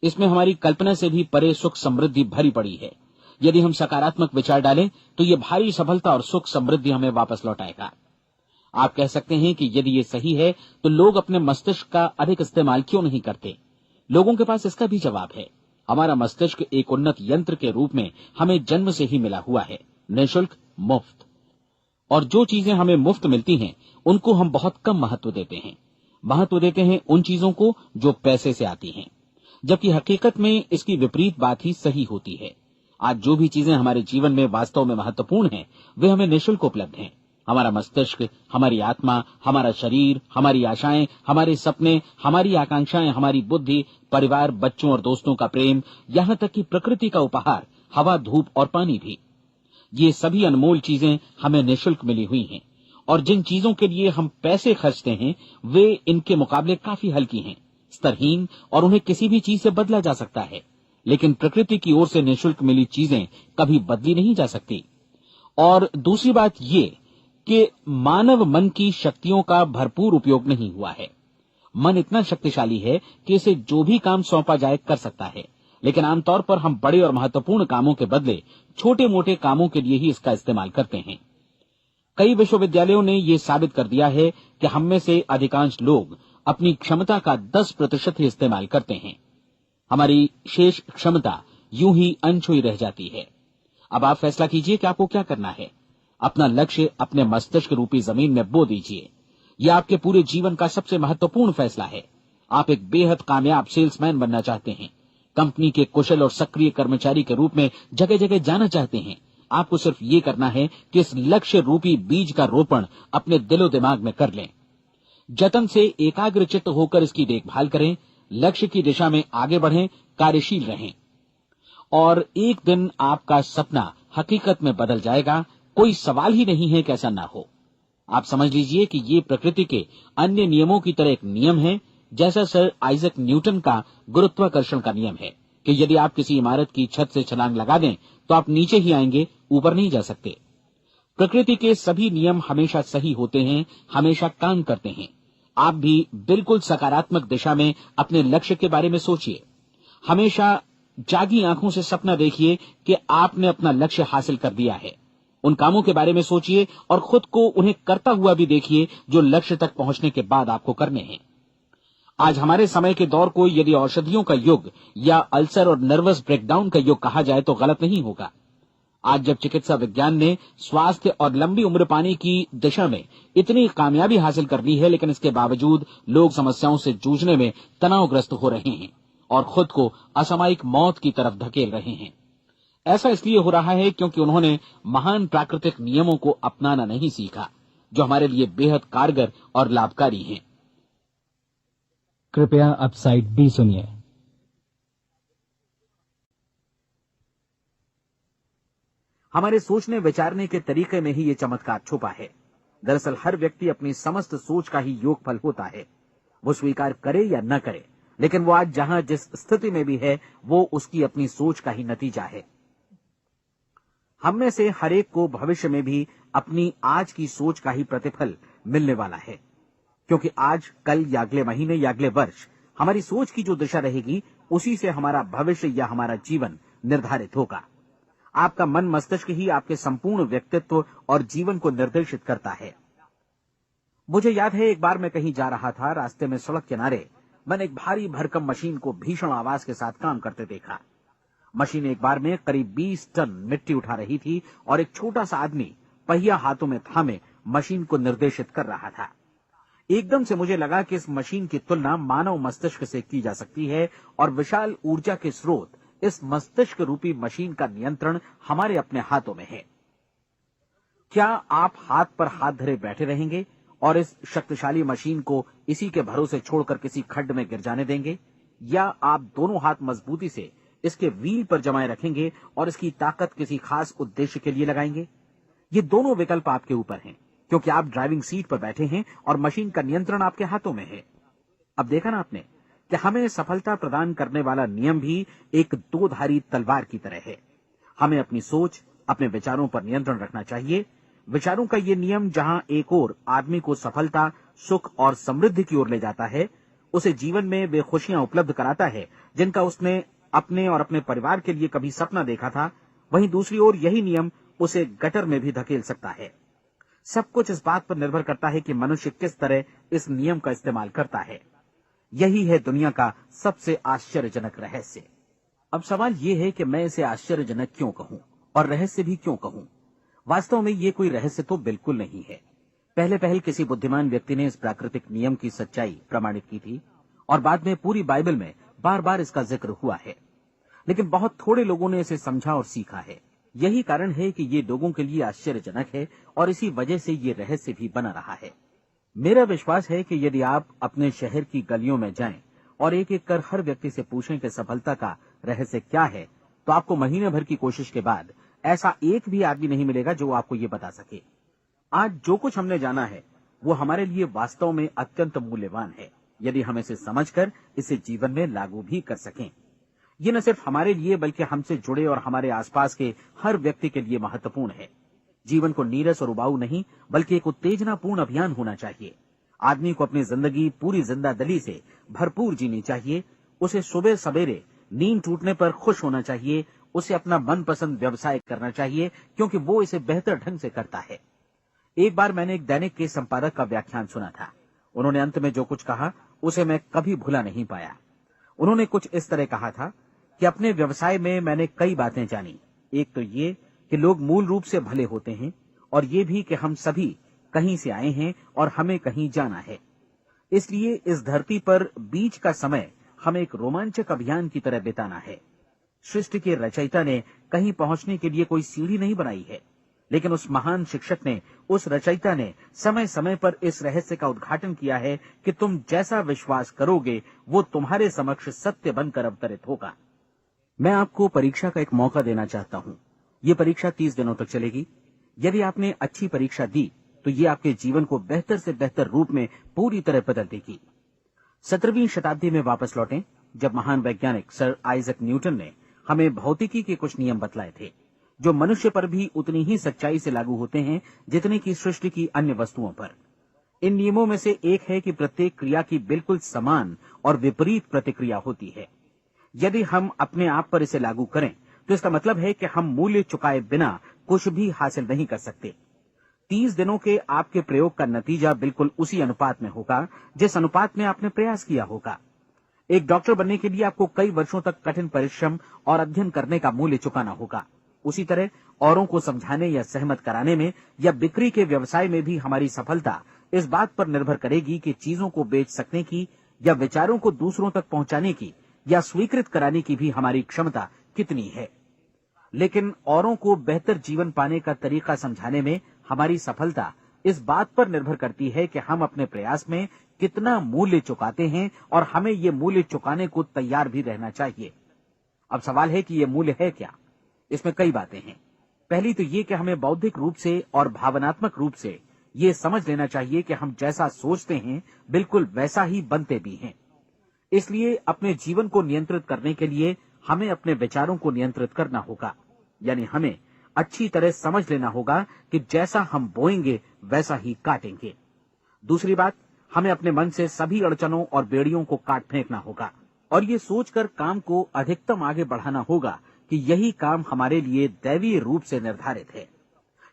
इसमें हमारी कल्पना से भी परे सुख समृद्धि भरी पड़ी है। यदि हम सकारात्मक विचार डालें तो ये भारी सफलता और सुख समृद्धि हमें वापस लौटाएगा। आप कह सकते हैं कि यदि ये सही है तो लोग अपने मस्तिष्क का अधिक इस्तेमाल क्यों नहीं करते? लोगों के पास इसका भी जवाब है। हमारा मस्तिष्क एक उन्नत यंत्र के रूप में हमें जन्म से ही मिला हुआ है, निःशुल्क, मुफ्त। और जो चीजें हमें मुफ्त मिलती हैं उनको हम बहुत कम महत्व देते हैं। महत्व देते हैं उन चीजों को जो पैसे से आती हैं। जबकि हकीकत में इसकी विपरीत बात ही सही होती है। आज जो भी चीजें हमारे जीवन में वास्तव में महत्वपूर्ण हैं, वे हमें निःशुल्क उपलब्ध हैं। हमारा मस्तिष्क, हमारी आत्मा, हमारा शरीर, हमारी आशाएं, हमारे सपने, हमारी आकांक्षाएं, हमारी बुद्धि, परिवार, बच्चों और दोस्तों का प्रेम, यहाँ तक कि प्रकृति का उपहार, हवा, धूप और पानी भी। ये सभी अनमोल चीजें हमें निःशुल्क मिली हुई हैं, और जिन चीजों के लिए हम पैसे खर्चते हैं वे इनके मुकाबले काफी हल्की हैं, स्तरहीन, और उन्हें किसी भी चीज से बदला जा सकता है। लेकिन प्रकृति की ओर से निःशुल्क मिली चीजें कभी बदली नहीं जा सकती। और दूसरी बात ये कि मानव मन की शक्तियों का भरपूर उपयोग नहीं हुआ है। मन इतना शक्तिशाली है कि इसे जो भी काम सौंपा जाए कर सकता है, लेकिन आमतौर पर हम बड़े और महत्वपूर्ण कामों के बदले छोटे मोटे कामों के लिए ही इसका इस्तेमाल करते हैं। कई विश्वविद्यालयों ने यह साबित कर दिया है कि हम में से अधिकांश लोग अपनी क्षमता का 10% ही इस्तेमाल करते हैं। हमारी शेष क्षमता यूं ही अनछुई रह जाती है। अब आप फैसला कीजिए कि आपको क्या करना है। अपना लक्ष्य अपने मस्तिष्क रूपी जमीन में बो दीजिए। यह आपके पूरे जीवन का सबसे महत्वपूर्ण फैसला है। आप एक बेहद कामयाब सेल्समैन बनना चाहते हैं, कंपनी के कुशल और सक्रिय कर्मचारी के रूप में जगह जगह जाना चाहते हैं। आपको सिर्फ ये करना है कि इस लक्ष्य रूपी बीज का रोपण अपने दिलो दिमाग में कर लें। जतन से एकाग्रचित्त होकर इसकी देखभाल करें, लक्ष्य की दिशा में आगे बढ़ें, कार्यशील रहें, और एक दिन आपका सपना हकीकत में बदल जाएगा। कोई सवाल ही नहीं है कि ऐसा ना हो। आप समझ लीजिए कि ये प्रकृति के अन्य नियमों की तरह एक नियम है, जैसा सर आइजक न्यूटन का गुरुत्वाकर्षण का नियम है कि यदि आप किसी इमारत की छत से छलांग लगा दें तो आप नीचे ही आएंगे, ऊपर नहीं जा सकते। प्रकृति के सभी नियम हमेशा सही होते हैं, हमेशा काम करते हैं। आप भी बिल्कुल सकारात्मक दिशा में अपने लक्ष्य के बारे में सोचिए। हमेशा जागी आंखों से सपना देखिए कि आपने अपना लक्ष्य हासिल कर दिया है। उन कामों के बारे में सोचिए और खुद को उन्हें करता हुआ भी देखिए जो लक्ष्य तक पहुंचने के बाद आपको करने हैं। आज हमारे समय के दौर को यदि औषधियों का युग या अल्सर और नर्वस ब्रेकडाउन का युग कहा जाए तो गलत नहीं होगा। आज जब चिकित्सा विज्ञान ने स्वास्थ्य और लंबी उम्र पाने की दिशा में इतनी कामयाबी हासिल कर ली है, लेकिन इसके बावजूद लोग समस्याओं से जूझने में तनावग्रस्त हो रहे हैं और खुद को असामयिक मौत की तरफ धकेल रहे हैं। ऐसा इसलिए हो रहा है क्योंकि उन्होंने महान प्राकृतिक नियमों को अपनाना नहीं सीखा, जो हमारे लिए बेहद कारगर और लाभकारी हैं। कृपया अब साइड बी सुनिए। हमारे सोचने विचारने के तरीके में ही ये चमत्कार छुपा है। दरअसल हर व्यक्ति अपनी समस्त सोच का ही योगफल होता है। वो स्वीकार करे या न करे, लेकिन वो आज जहां जिस स्थिति में भी है वो उसकी अपनी सोच का ही नतीजा है। हम में से हर एक को भविष्य में भी अपनी आज की सोच का ही प्रतिफल मिलने वाला है, क्योंकि आज, कल या अगले महीने या अगले वर्ष हमारी सोच की जो दिशा रहेगी उसी से हमारा भविष्य या हमारा जीवन निर्धारित होगा। आपका मन मस्तिष्क ही आपके संपूर्ण व्यक्तित्व और जीवन को निर्देशित करता है। मुझे याद है एक बार मैं कहीं जा रहा था, रास्ते में सड़क किनारे मैंने एक भारी भरकम मशीन को भीषण आवाज के साथ काम करते देखा। मशीन एक बार में करीब 20 टन मिट्टी उठा रही थी और एक छोटा सा आदमी पहिया हाथों में थामे मशीन को निर्देशित कर रहा था। एकदम से मुझे लगा कि इस मशीन की तुलना मानव मस्तिष्क से की जा सकती है और विशाल ऊर्जा के स्रोत इस मस्तिष्क रूपी मशीन का नियंत्रण हमारे अपने हाथों में है। क्या आप हाथ पर हाथ धरे बैठे रहेंगे और इस शक्तिशाली मशीन को इसी के भरोसे छोड़कर किसी खड्ड में गिर जाने देंगे, या आप दोनों हाथ मजबूती से इसके व्हील पर जमाए रखेंगे और इसकी ताकत किसी खास उद्देश्य के लिए लगाएंगे? ये दोनों विकल्प आपके ऊपर हैं, क्योंकि आप ड्राइविंग सीट पर बैठे हैं और मशीन का नियंत्रण आपके हाथों में है। अब देखा ना आपने कि हमें सफलता प्रदान करने वाला नियम भी एक दो-धारी तलवार की तरह है। हमें अपनी सोच, अपने विचारों पर नियंत्रण रखना चाहिए। विचारों का ये नियम जहां एक ओर आदमी को सफलता, सुख और समृद्धि की ओर ले जाता है, उसे जीवन में वे खुशियां उपलब्ध कराता है जिनका उसने अपने और अपने परिवार के लिए कभी सपना देखा था, वहीं दूसरी ओर यही नियम उसे गटर में भी धकेल सकता है। सब कुछ इस बात पर निर्भर करता है कि मनुष्य किस तरह इस नियम का इस्तेमाल करता है। यही है दुनिया का सबसे आश्चर्यजनक रहस्य। अब सवाल यह है कि मैं इसे आश्चर्यजनक क्यों कहूं और रहस्य भी क्यों कहूं? वास्तव में ये कोई रहस्य तो बिल्कुल नहीं है। पहले किसी बुद्धिमान व्यक्ति ने इस प्राकृतिक नियम की सच्चाई प्रमाणित की थी और बाद में पूरी बाइबल में बार बार इसका जिक्र हुआ है, लेकिन बहुत थोड़े लोगों ने इसे समझा और सीखा है। यही कारण है कि ये लोगों के लिए आश्चर्यजनक है और इसी वजह से ये रहस्य भी बना रहा है। मेरा विश्वास है कि यदि आप अपने शहर की गलियों में जाएं और एक एक कर हर व्यक्ति से पूछें कि सफलता का रहस्य क्या है, तो आपको महीने भर की कोशिश के बाद ऐसा एक भी आदमी नहीं मिलेगा जो आपको ये बता सके। आज जो कुछ हमने जाना है वो हमारे लिए वास्तव में अत्यंत मूल्यवान है, यदि हम इसे समझकर इसे जीवन में लागू भी कर सकें। ये न सिर्फ हमारे लिए बल्कि हमसे जुड़े और हमारे आसपास के हर व्यक्ति के लिए महत्वपूर्ण है। जीवन को नीरस और उबाऊ नहीं बल्कि एक उत्तेजनापूर्ण अभियान होना चाहिए। आदमी को अपनी जिंदगी पूरी जिंदादिली से भरपूर जीनी चाहिए। उसे सुबह सवेरे नींद टूटने पर खुश होना चाहिए। उसे अपना मनपसंद व्यवसाय करना चाहिए क्योंकि वो इसे बेहतर ढंग से करता है। एक बार मैंने एक दैनिक के संपादक का व्याख्यान सुना था। उन्होंने अंत में जो कुछ कहा उसे मैं कभी भुला नहीं पाया। उन्होंने कुछ इस तरह कहा था कि अपने व्यवसाय में मैंने कई बातें जानी। एक तो ये कि लोग मूल रूप से भले होते हैं और ये भी कि हम सभी कहीं से आए हैं और हमें कहीं जाना है। इसलिए इस धरती पर बीच का समय हमें एक रोमांचक अभियान की तरह बिताना है। सृष्टि के रचयिता ने कहीं पहुंचने के लिए कोई सीढ़ी नहीं बनाई है, लेकिन उस महान शिक्षक ने, उस रचयिता ने समय समय पर इस रहस्य का उद्घाटन किया है कि तुम जैसा विश्वास करोगे वो तुम्हारे समक्ष सत्य बनकर अवतरित होगा। मैं आपको परीक्षा का एक मौका देना चाहता हूं। ये परीक्षा 30 दिनों तक चलेगी। यदि आपने अच्छी परीक्षा दी तो ये आपके जीवन को बेहतर से बेहतर रूप में पूरी तरह बदल देगी। 17वीं शताब्दी में वापस लौटें, जब महान वैज्ञानिक सर आइजक न्यूटन ने हमें भौतिकी के कुछ नियम बतलाए थे, जो मनुष्य पर भी उतनी ही सच्चाई से लागू होते हैं जितने की सृष्टि की अन्य वस्तुओं पर। इन नियमों में से एक है कि प्रत्येक क्रिया की बिल्कुल समान और विपरीत प्रतिक्रिया होती है। यदि हम अपने आप पर इसे लागू करें तो इसका मतलब है कि हम मूल्य चुकाए बिना कुछ भी हासिल नहीं कर सकते। 30 दिनों के आपके प्रयोग का नतीजा बिल्कुल उसी अनुपात में होगा जिस अनुपात में आपने प्रयास किया होगा। एक डॉक्टर बनने के लिए आपको कई वर्षों तक कठिन परिश्रम और अध्ययन करने का मूल्य चुकाना होगा। उसी तरह औरों को समझाने या सहमत कराने में या बिक्री के व्यवसाय में भी हमारी सफलता इस बात पर निर्भर करेगी कि चीजों को बेच सकने की या विचारों को दूसरों तक पहुंचाने की या स्वीकृत कराने की भी हमारी क्षमता कितनी है। लेकिन औरों को बेहतर जीवन पाने का तरीका समझाने में हमारी सफलता इस बात पर निर्भर करती है कि हम अपने प्रयास में कितना मूल्य चुकाते हैं और हमें ये मूल्य चुकाने को तैयार भी रहना चाहिए। अब सवाल है कि ये मूल्य है क्या? इसमें कई बातें हैं। पहली तो ये कि हमें बौद्धिक रूप से और भावनात्मक रूप से ये समझ लेना चाहिए कि हम जैसा सोचते हैं बिल्कुल वैसा ही बनते भी हैं। इसलिए अपने जीवन को नियंत्रित करने के लिए हमें अपने विचारों को नियंत्रित करना होगा। यानी हमें अच्छी तरह समझ लेना होगा कि जैसा हम बोएंगे वैसा ही काटेंगे। दूसरी बात, हमें अपने मन से सभी अड़चनों और बेड़ियों को काट फेंकना होगा और ये सोचकर काम को अधिकतम आगे बढ़ाना होगा कि यही काम हमारे लिए दैवीय रूप से निर्धारित है।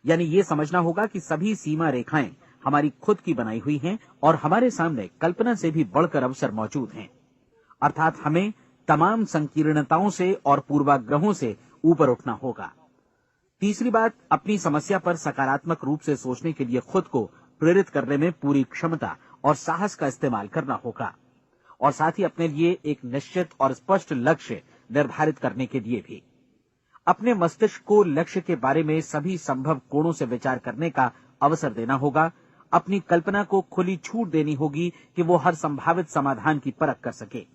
यानी ये समझना होगा कि सभी सीमा रेखाएं हमारी खुद की बनाई हुई हैं और हमारे सामने कल्पना से भी बढ़कर अवसर मौजूद हैं। अर्थात हमें तमाम संकीर्णताओं से और पूर्वाग्रहों से ऊपर उठना होगा। तीसरी बात, अपनी समस्या पर सकारात्मक रूप से सोचने के लिए खुद को प्रेरित करने में पूरी क्षमता और साहस का इस्तेमाल करना होगा और साथ ही अपने लिए एक निश्चित और स्पष्ट लक्ष्य निर्धारित करने के लिए भी। अपने मस्तिष्क को लक्ष्य के बारे में सभी संभव कोणों से विचार करने का अवसर देना होगा। अपनी कल्पना को खुली छूट देनी होगी कि वो हर संभावित समाधान की परख कर सके।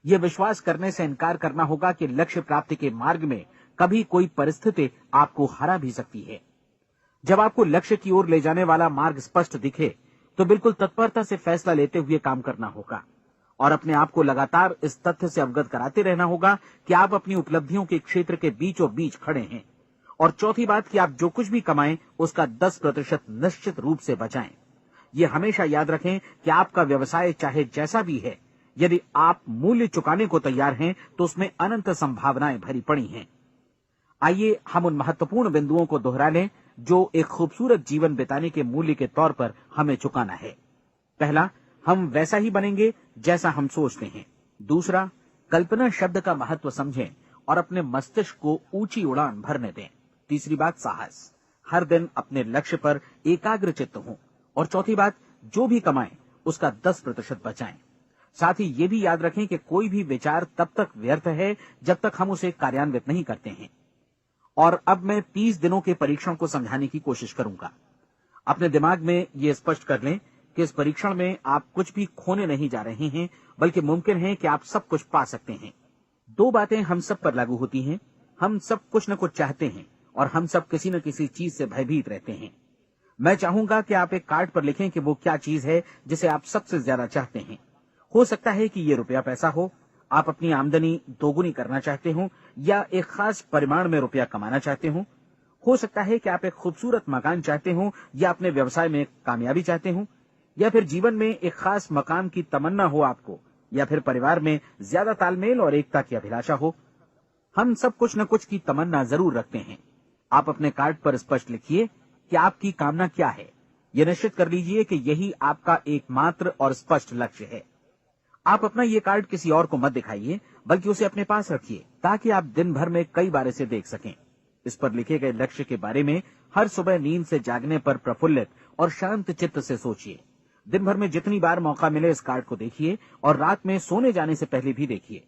यह विश्वास करने से इनकार करना होगा कि लक्ष्य प्राप्ति के मार्ग में कभी कोई परिस्थिति आपको हरा भी सकती है। जब आपको लक्ष्य की ओर ले जाने वाला मार्ग स्पष्ट दिखे तो बिल्कुल तत्परता से फैसला लेते हुए काम करना होगा और अपने आप को लगातार इस तथ्य से अवगत कराते रहना होगा कि आप अपनी उपलब्धियों के क्षेत्र के बीचों बीच खड़े हैं। और चौथी बात कि आप जो कुछ भी कमाएं उसका 10% निश्चित रूप से बचाएं। ये हमेशा याद रखें कि आपका व्यवसाय चाहे जैसा भी है, यदि आप मूल्य चुकाने को तैयार हैं तो उसमें अनंत संभावनाएं भरी पड़ी हैं। आइए हम उन महत्वपूर्ण बिंदुओं को दोहरा लें जो एक खूबसूरत जीवन बिताने के मूल्य के तौर पर हमें चुकाना है। पहला, हम वैसा ही बनेंगे जैसा हम सोचते हैं। दूसरा, कल्पना शब्द का महत्व समझें और अपने मस्तिष्क को ऊंची उड़ान भरने दें। तीसरी बात, साहस, हर दिन अपने लक्ष्य पर एकाग्र चित्त हों। और चौथी बात, जो भी कमाएं उसका 10% बचाएं। साथ ही ये भी याद रखें कि कोई भी विचार तब तक व्यर्थ है जब तक हम उसे कार्यान्वित नहीं करते हैं। और अब मैं 30 दिनों के परीक्षण को समझाने की कोशिश करूंगा। अपने दिमाग में ये स्पष्ट कर लें कि इस परीक्षण में आप कुछ भी खोने नहीं जा रहे हैं, बल्कि मुमकिन है कि आप सब कुछ पा सकते हैं। 2 बातें हम सब पर लागू होती हैं। हम सब कुछ न कुछ चाहते हैं और हम सब किसी न किसी चीज से भयभीत रहते हैं। मैं चाहूंगा कि आप एक कार्ड पर लिखें कि वो क्या चीज है जिसे आप सबसे ज्यादा चाहते हैं। हो सकता है कि ये रुपया पैसा हो, आप अपनी आमदनी दोगुनी करना चाहते हो, या एक खास परिमाण में रुपया कमाना चाहते हो सकता है कि आप एक खूबसूरत मकान चाहते हो, या अपने व्यवसाय में कामयाबी चाहते हो, या फिर जीवन में एक खास मकाम की तमन्ना हो आपको, या फिर परिवार में ज्यादा तालमेल और एकता की अभिलाषा हो। हम सब कुछ न कुछ की तमन्ना जरूर रखते हैं। आप अपने कार्ड पर स्पष्ट लिखिए कि आपकी कामना क्या है। यह निश्चित कर लीजिए कि यही आपका एकमात्र और स्पष्ट लक्ष्य है। आप अपना ये कार्ड किसी और को मत दिखाइए, बल्कि उसे अपने पास रखिए, ताकि आप दिन भर में कई बार इसे देख सकें। इस पर लिखे गए लक्ष्य के बारे में हर सुबह नींद से जागने पर प्रफुल्लित और शांत चित्त से सोचिए। दिन भर में जितनी बार मौका मिले इस कार्ड को देखिए, और रात में सोने जाने से पहले भी देखिए।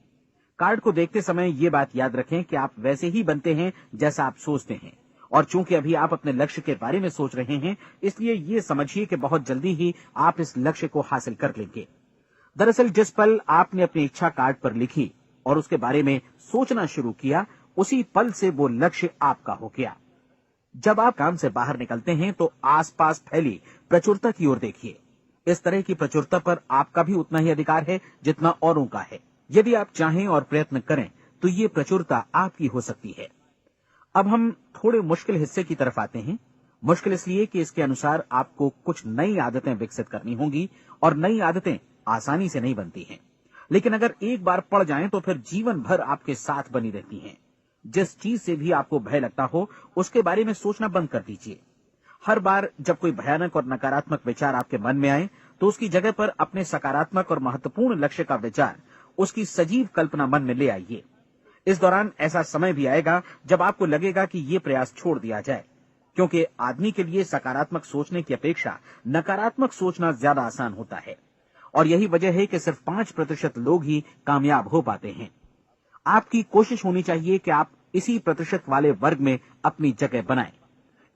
कार्ड को देखते समय ये बात याद रखें कि आप वैसे ही बनते हैं जैसा आप सोचते हैं, और चूंकि अभी आप अपने लक्ष्य के बारे में सोच रहे हैं, इसलिए ये समझिए कि बहुत जल्दी ही आप इस लक्ष्य को हासिल कर लेंगे। दरअसल जिस पल आपने अपनी इच्छा कार्ड पर लिखी और उसके बारे में सोचना शुरू किया, उसी पल से वो लक्ष्य आपका हो गया। जब आप काम से बाहर निकलते हैं तो आसपास फैली प्रचुरता की ओर देखिए। इस तरह की प्रचुरता पर आपका भी उतना ही अधिकार है जितना औरों का है। यदि आप चाहें और प्रयत्न करें तो ये प्रचुरता आपकी हो सकती है। अब हम थोड़े मुश्किल हिस्से की तरफ आते हैं। मुश्किल इसलिए कि इसके अनुसार आपको कुछ नई आदतें विकसित करनी होंगी, और नई आदतें आसानी से नहीं बनती हैं, लेकिन अगर एक बार पड़ जाएं तो फिर जीवन भर आपके साथ बनी रहती हैं। जिस चीज से भी आपको भय लगता हो, उसके बारे में सोचना बंद कर दीजिए। हर बार जब कोई भयानक और नकारात्मक विचार आपके मन में आए, तो उसकी जगह पर अपने सकारात्मक और महत्वपूर्ण लक्ष्य का विचार, उसकी सजीव कल्पना मन में ले आइए। इस दौरान ऐसा समय भी आएगा जब आपको लगेगा कि ये प्रयास छोड़ दिया जाए, क्योंकि आदमी के लिए सकारात्मक सोचने की अपेक्षा नकारात्मक सोचना ज्यादा आसान होता है, और यही वजह है कि सिर्फ 5% लोग ही कामयाब हो पाते हैं। आपकी कोशिश होनी चाहिए कि आप इसी प्रतिशत वाले वर्ग में अपनी जगह बनाएं।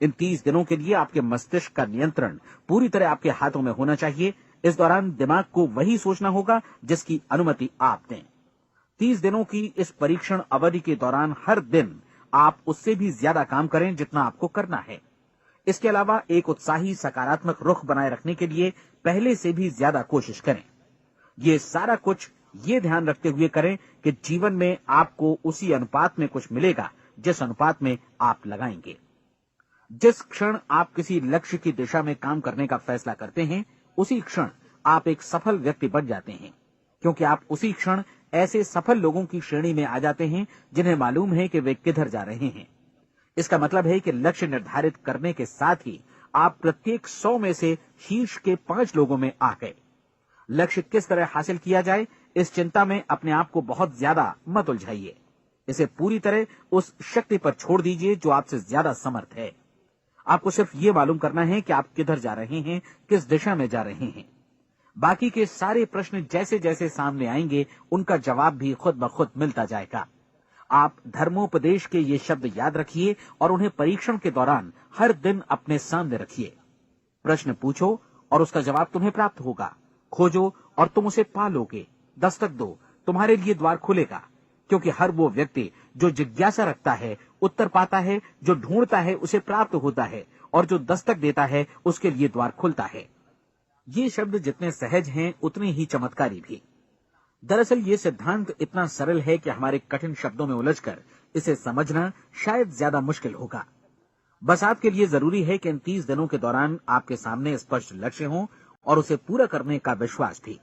इन 30 दिनों के लिए आपके मस्तिष्क का नियंत्रण पूरी तरह आपके हाथों में होना चाहिए। इस दौरान दिमाग को वही सोचना होगा जिसकी अनुमति आप दें। 30 दिनों की इस परीक्षण अवधि के दौरान हर दिन आप उससे भी ज्यादा काम करें जितना आपको करना है। इसके अलावा एक उत्साही सकारात्मक रुख बनाए रखने के लिए पहले से भी ज्यादा कोशिश करें। ये सारा कुछ ये ध्यान रखते हुए करें कि जीवन में आपको उसी अनुपात में कुछ मिलेगा जिस अनुपात में आप लगाएंगे। जिस क्षण आप किसी लक्ष्य की दिशा में काम करने का फैसला करते हैं, उसी क्षण आप एक सफल व्यक्ति बन जाते हैं, क्योंकि आप उसी क्षण ऐसे सफल लोगों की श्रेणी में आ जाते हैं जिन्हें मालूम है कि वे किधर जा रहे हैं। इसका मतलब है कि लक्ष्य निर्धारित करने के साथ ही आप प्रत्येक 100 में से शीर्ष के 5 लोगों में आ गए। लक्ष्य किस तरह हासिल किया जाए, इस चिंता में अपने आप को बहुत ज्यादा मत उलझाइए। इसे पूरी तरह उस शक्ति पर छोड़ दीजिए जो आपसे ज्यादा समर्थ है। आपको सिर्फ ये मालूम करना है कि आप किधर जा रहे हैं, किस दिशा में जा रहे हैं। बाकी के सारे प्रश्न जैसे जैसे सामने आएंगे, उनका जवाब भी खुद ब खुद मिलता जाएगा। आप धर्मोपदेश के ये शब्द याद रखिए और उन्हें परीक्षण के दौरान हर दिन अपने सामने रखिए। प्रश्न पूछो और उसका जवाब तुम्हें प्राप्त होगा। खोजो और तुम उसे पा लोगे। दस्तक दो, तुम्हारे लिए द्वार खुलेगा, क्योंकि हर वो व्यक्ति जो जिज्ञासा रखता है उत्तर पाता है, जो ढूंढता है उसे प्राप्त होता है, और जो दस्तक देता है उसके लिए द्वार खुलता है। ये शब्द जितने सहज हैं उतने ही चमत्कारी भी। दरअसल ये सिद्धांत इतना सरल है कि हमारे कठिन शब्दों में उलझकर इसे समझना शायद ज्यादा मुश्किल होगा। बस आपके लिए जरूरी है कि इन 30 दिनों के दौरान आपके सामने स्पष्ट लक्ष्य हो और उसे पूरा करने का विश्वास भी।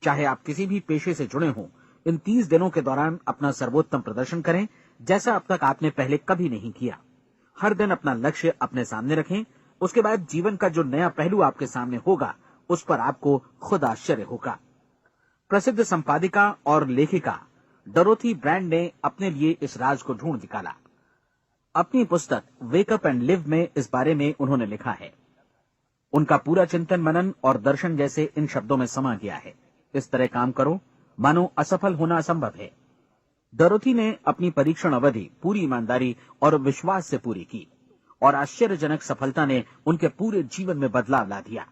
चाहे आप किसी भी पेशे से जुड़े हों, इन 30 दिनों के दौरान अपना सर्वोत्तम प्रदर्शन करें, जैसा अब तक आपने पहले कभी नहीं किया। हर दिन अपना लक्ष्य अपने सामने रखें। उसके बाद जीवन का जो नया पहलू आपके सामने होगा, उस पर आपको खुद आश्चर्य होगा। प्रसिद्ध संपादिका और लेखिका डोरोथी ब्रैंड ने अपने लिए इस राज को ढूंढ निकाला। अपनी पुस्तक वेक अप एंड लिव में इस बारे में उन्होंने लिखा है। उनका पूरा चिंतन मनन और दर्शन जैसे इन शब्दों में समा गया है। इस तरह काम करो मानो असफल होना असंभव है। डोरोथी ने अपनी परीक्षण अवधि पूरी ईमानदारी और विश्वास से पूरी की और आश्चर्यजनक सफलता ने उनके पूरे जीवन में बदलाव ला दिया।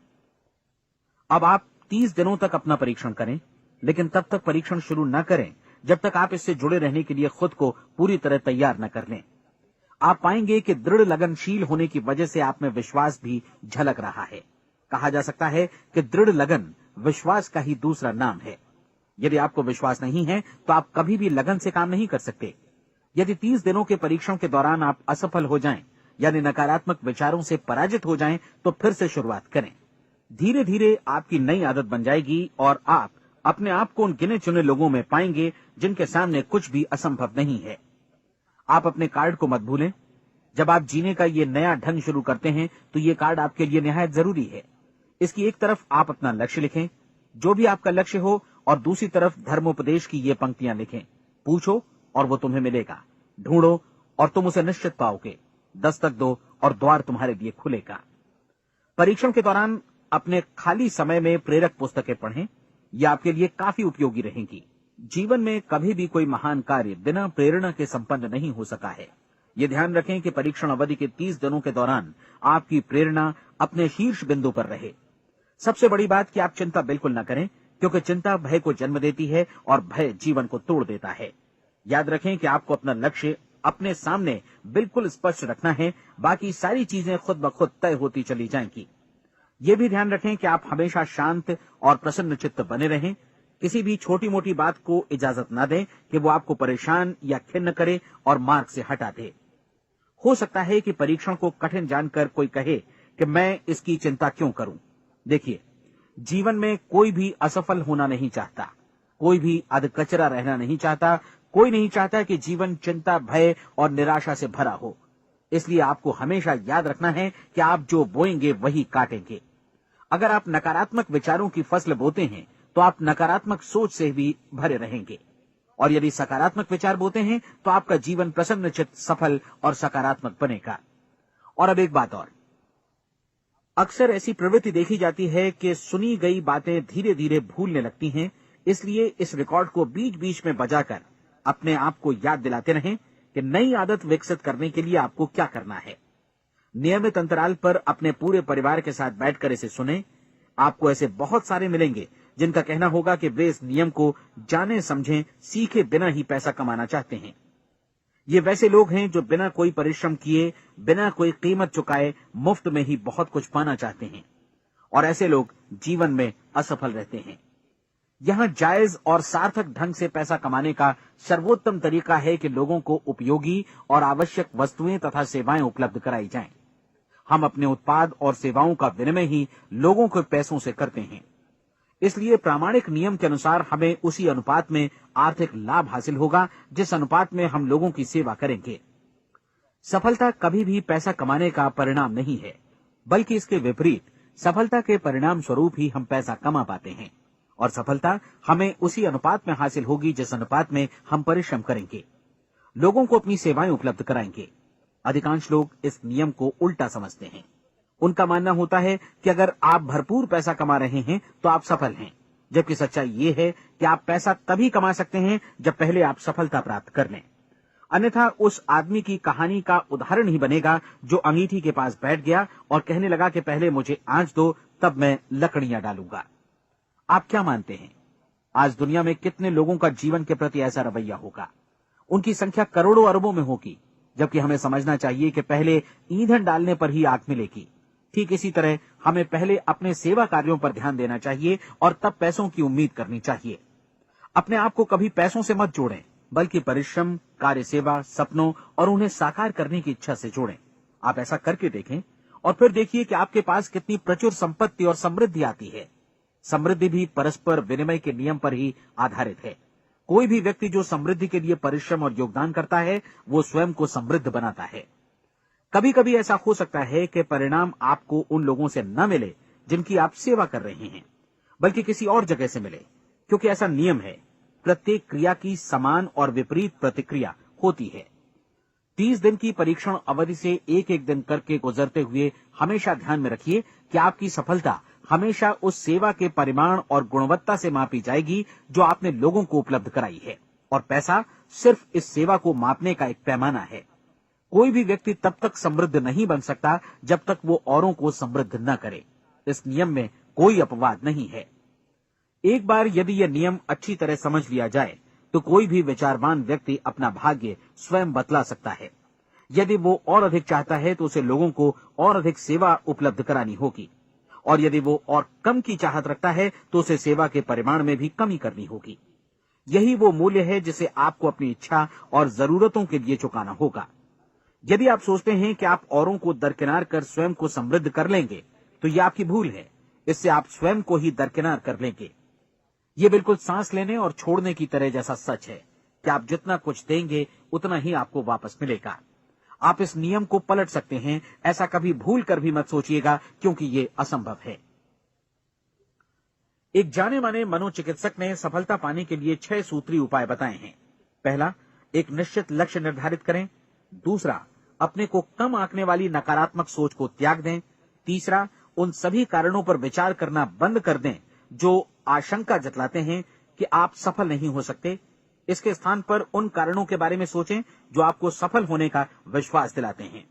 अब आप 30 दिनों तक अपना परीक्षण करें, लेकिन तब तक परीक्षण शुरू न करें जब तक आप इससे जुड़े रहने के लिए खुद को पूरी तरह तैयार न कर लें। आप पाएंगे कि दृढ़ लगनशील होने की वजह से आप में विश्वास भी झलक रहा है। कहा जा सकता है कि दृढ़ लगन विश्वास का ही दूसरा नाम है। यदि आपको विश्वास नहीं है तो आप कभी भी लगन से काम नहीं कर सकते। यदि 30 दिनों के परीक्षण के दौरान आप असफल हो जाएं, यानी नकारात्मक विचारों से पराजित हो जाएं, तो फिर से शुरुआत करें। धीरे धीरे आपकी नई आदत बन जाएगी और आप अपने आप को उन गिने चुने लोगों में पाएंगे जिनके सामने कुछ भी असंभव नहीं है। आप अपने कार्ड को मत भूलें। जब आप जीने का ये नया ढंग शुरू करते हैं तो ये कार्ड आपके लिए निहायत जरूरी है। इसकी एक तरफ आप अपना लक्ष्य लिखें, जो भी आपका लक्ष्य हो, और दूसरी तरफ धर्मोपदेश की ये पंक्तियां लिखें। पूछो और वो तुम्हें मिलेगा, ढूंढो और तुम उसे निश्चित पाओगे, दस्तक दो और द्वार तुम्हारे लिए खुलेगा। परीक्षण के दौरान अपने खाली समय में प्रेरक पुस्तकें पढ़ें, ये आपके लिए काफी उपयोगी रहेंगी। जीवन में कभी भी कोई महान कार्य बिना प्रेरणा के संपन्न नहीं हो सका है। ये ध्यान रखें कि परीक्षण अवधि के 30 दिनों के दौरान आपकी प्रेरणा अपने शीर्ष बिंदु पर रहे। सबसे बड़ी बात कि आप चिंता बिल्कुल न करें, क्योंकि चिंता भय को जन्म देती है और भय जीवन को तोड़ देता है। याद रखें कि आपको अपना लक्ष्य अपने सामने बिल्कुल स्पष्ट रखना है, बाकी सारी चीजें खुद ब खुद तय होती चली जाएंगी। ये भी ध्यान रखें कि आप हमेशा शांत और प्रसन्न चित्त बने रहें। किसी भी छोटी मोटी बात को इजाजत न दें कि वो आपको परेशान या खिन्न करे और मार्ग से हटा दे। हो सकता है कि परीक्षण को कठिन जानकर कोई कहे कि मैं इसकी चिंता क्यों करूं। देखिए, जीवन में कोई भी असफल होना नहीं चाहता, कोई भी अधकचरा रहना नहीं चाहता, कोई नहीं चाहता कि जीवन चिंता, भय और निराशा से भरा हो। इसलिए आपको हमेशा याद रखना है कि आप जो बोएंगे वही काटेंगे। अगर आप नकारात्मक विचारों की फसल बोते हैं तो आप नकारात्मक सोच से भी भरे रहेंगे, और यदि सकारात्मक विचार बोते हैं तो आपका जीवन प्रसन्नचित्त, सफल और सकारात्मक बनेगा। और अब एक बात और, अक्सर ऐसी प्रवृत्ति देखी जाती है कि सुनी गई बातें धीरे धीरे भूलने लगती हैं। इसलिए इस रिकॉर्ड को बीच बीच में बजाकर अपने आप को याद दिलाते रहें कि नई आदत विकसित करने के लिए आपको क्या करना है। नियमित अंतराल पर अपने पूरे परिवार के साथ बैठकर इसे सुनें। आपको ऐसे बहुत सारे मिलेंगे जिनका कहना होगा कि वे इस नियम को जाने समझें सीखे बिना ही पैसा कमाना चाहते हैं। ये वैसे लोग हैं जो बिना कोई परिश्रम किए, बिना कोई कीमत चुकाए मुफ्त में ही बहुत कुछ पाना चाहते हैं, और ऐसे लोग जीवन में असफल रहते हैं। यहां जायज और सार्थक ढंग से पैसा कमाने का सर्वोत्तम तरीका है कि लोगों को उपयोगी और आवश्यक वस्तुएं तथा सेवाएं उपलब्ध कराई जाएं। हम अपने उत्पाद और सेवाओं का विनिमय ही लोगों के पैसों से करते हैं। इसलिए प्रामाणिक नियम के अनुसार हमें उसी अनुपात में आर्थिक लाभ हासिल होगा जिस अनुपात में हम लोगों की सेवा करेंगे। सफलता कभी भी पैसा कमाने का परिणाम नहीं है, बल्कि इसके विपरीत सफलता के परिणाम स्वरूप ही हम पैसा कमा पाते हैं, और सफलता हमें उसी अनुपात में हासिल होगी जिस अनुपात में हम परिश्रम करेंगे, लोगों को अपनी सेवाएं उपलब्ध कराएंगे। अधिकांश लोग इस नियम को उल्टा समझते हैं। उनका मानना होता है कि अगर आप भरपूर पैसा कमा रहे हैं तो आप सफल हैं, जबकि सच्चाई ये है कि आप पैसा तभी कमा सकते हैं जब पहले आप सफलता प्राप्त कर लें। अन्यथा उस आदमी की कहानी का उदाहरण ही बनेगा जो अंगीठी के पास बैठ गया और कहने लगा कि पहले मुझे आंच दो, तब मैं लकड़ियां डालूंगा। आप क्या मानते हैं, आज दुनिया में कितने लोगों का जीवन के प्रति ऐसा रवैया होगा? उनकी संख्या करोड़ों अरबों में होगी, जबकि हमें समझना चाहिए कि पहले ईंधन डालने पर ही आग मिलेगी। ठीक इसी तरह हमें पहले अपने सेवा कार्यों पर ध्यान देना चाहिए और तब पैसों की उम्मीद करनी चाहिए। अपने आप को कभी पैसों से मत जोड़ें, बल्कि परिश्रम, कार्य सेवा, सपनों और उन्हें साकार करने की इच्छा से जोड़ें। आप ऐसा करके देखें और फिर देखिए कि आपके पास कितनी प्रचुर संपत्ति और समृद्धि आती है। समृद्धि भी परस्पर विनिमय के नियम पर ही आधारित है। कोई भी व्यक्ति जो समृद्धि के लिए परिश्रम और योगदान करता है, वो स्वयं को समृद्ध बनाता है। कभी कभी ऐसा हो सकता है कि परिणाम आपको उन लोगों से न मिले जिनकी आप सेवा कर रहे हैं, बल्कि किसी और जगह से मिले, क्योंकि ऐसा नियम है, प्रत्येक क्रिया की समान और विपरीत प्रतिक्रिया होती है। 30 दिन की परीक्षण अवधि से एक एक दिन करके गुजरते हुए हमेशा ध्यान में रखिए कि आपकी सफलता हमेशा उस सेवा के परिमाण और गुणवत्ता से मापी जाएगी जो आपने लोगों को उपलब्ध कराई है, और पैसा सिर्फ इस सेवा को मापने का एक पैमाना है। कोई भी व्यक्ति तब तक समृद्ध नहीं बन सकता जब तक वो औरों को समृद्ध न करे। इस नियम में कोई अपवाद नहीं है। एक बार यदि यह नियम अच्छी तरह समझ लिया जाए तो कोई भी विचारवान व्यक्ति अपना भाग्य स्वयं बतला सकता है। यदि वो और अधिक चाहता है तो उसे लोगों को और अधिक सेवा उपलब्ध करानी होगी, और यदि वो और कम की चाहत रखता है तो उसे सेवा के परिमाण में भी कमी करनी होगी। यही वो मूल्य है जिसे आपको अपनी इच्छा और जरूरतों के लिए चुकाना होगा। यदि आप सोचते हैं कि आप औरों को दरकिनार कर स्वयं को समृद्ध कर लेंगे तो ये आपकी भूल है। इससे आप स्वयं को ही दरकिनार कर लेंगे। ये बिल्कुल सांस लेने और छोड़ने की तरह जैसा सच है कि आप जितना कुछ देंगे उतना ही आपको वापस मिलेगा। आप इस नियम को पलट सकते हैं, ऐसा कभी भूल कर भी मत सोचिएगा, क्योंकि ये असंभव है। एक जाने माने मनोचिकित्सक ने सफलता पाने के लिए 6 सूत्री उपाय बताए हैं। पहला, एक निश्चित लक्ष्य निर्धारित करें। दूसरा, अपने को कम आंकने वाली नकारात्मक सोच को त्याग दें। तीसरा, उन सभी कारणों पर विचार करना बंद कर दें जो आशंका जतलाते हैं कि आप सफल नहीं हो सकते। इसके स्थान पर उन कारणों के बारे में सोचें जो आपको सफल होने का विश्वास दिलाते हैं।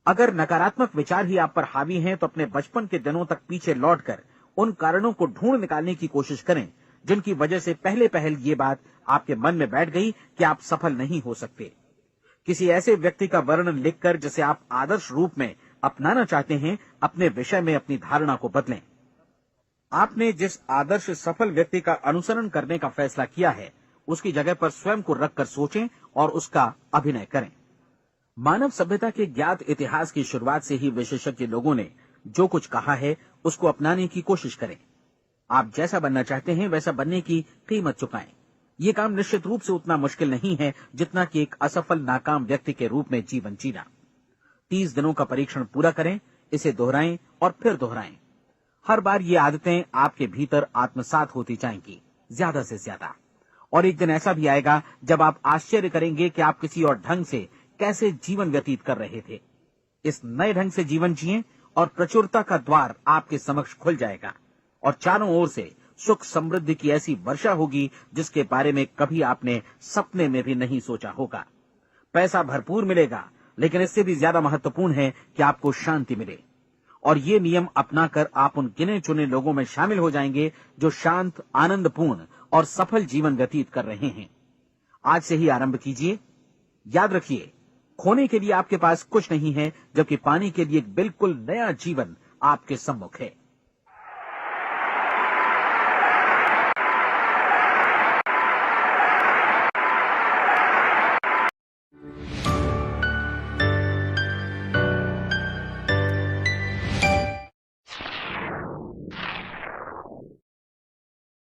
अगर नकारात्मक विचार ही आप पर हावी हैं तो अपने बचपन के दिनों तक पीछे लौटकर उन कारणों को ढूंढ निकालने की कोशिश करें जिनकी वजह से पहले ये बात आपके मन में बैठ गई कि आप सफल नहीं हो सकते। किसी ऐसे व्यक्ति का वर्णन लिखकर जिसे आप आदर्श रूप में अपनाना चाहते हैं, अपने विषय में अपनी धारणा को बदलें। आपने जिस आदर्श सफल व्यक्ति का अनुसरण करने का फैसला किया है उसकी जगह पर स्वयं को रखकर सोचें और उसका अभिनय करें। मानव सभ्यता के ज्ञात इतिहास की शुरुआत से ही विशेषज्ञ लोगों ने जो कुछ कहा है उसको अपनाने की कोशिश करें। आप जैसा बनना चाहते हैं वैसा बनने की कीमत चुकाएं। ये काम निश्चित रूप से उतना मुश्किल नहीं है जितना कि एक असफल नाकाम व्यक्ति के रूप में जीवन जीना। 30 दिनों का परीक्षण पूरा करें, इसे दोहराएं और फिर दोहराएं। हर बार ये आदतें आपके भीतर आत्मसात होती जाएंगी, ज्यादा से ज्यादा। और एक दिन ऐसा भी आएगा जब आप आश्चर्य करेंगे कि आप किसी और ढंग से कैसे जीवन व्यतीत कर रहे थे। इस नए ढंग से जीवन जिएं और प्रचुरता का द्वार आपके समक्ष खुल जाएगा और चारों ओर से सुख समृद्धि की ऐसी वर्षा होगी जिसके बारे में कभी आपने सपने में भी नहीं सोचा होगा। पैसा भरपूर मिलेगा, लेकिन इससे भी ज्यादा महत्वपूर्ण है कि आपको शांति मिले। और ये नियम अपनाकर आप उन गिने चुने लोगों में शामिल हो जाएंगे जो शांत, आनंदपूर्ण और सफल जीवन व्यतीत कर रहे हैं। आज से ही आरंभ कीजिए। याद रखिए, खोने के लिए आपके पास कुछ नहीं है, जबकि पाने के लिए एक बिल्कुल नया जीवन आपके सम्मुख है।